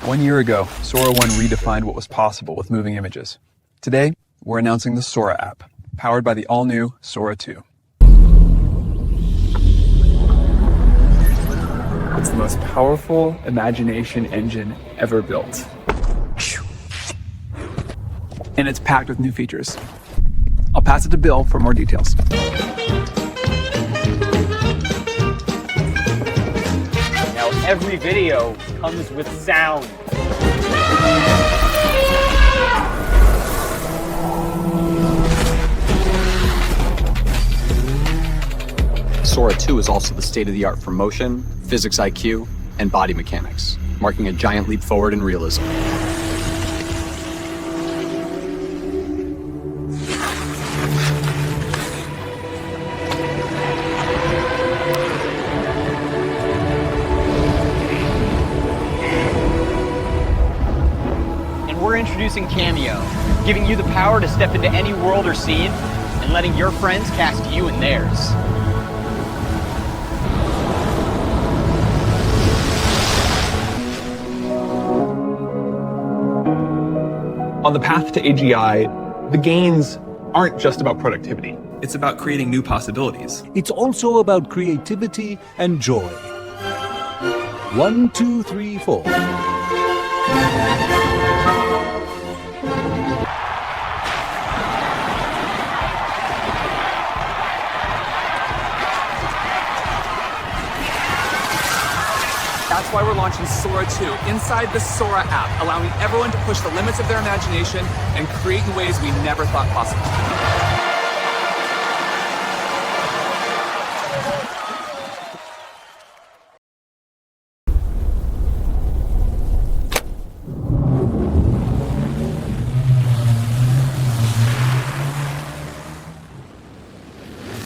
1 year ago, Sora 1 redefined what was possible with moving images. Today, we're announcing the Sora app, powered by the all-new Sora 2. It's the most powerful imagination engine ever built. And it's packed with new features. I'll pass it to Bill for more details. Now every video comes with sound. Sora 2 is also the state-of-the-art for motion, physics IQ, and body mechanics, marking a giant leap forward in realism. And we're introducing Cameo, giving you the power to step into any world or scene and letting your friends cast you in theirs. On the path to AGI, the gains aren't just about productivity. It's about creating new possibilities. It's also about creativity and joy. 1, 2, 3, 4. That's why we're launching Sora 2 inside the Sora app, allowing everyone to push the limits of their imagination and create in ways we never thought possible.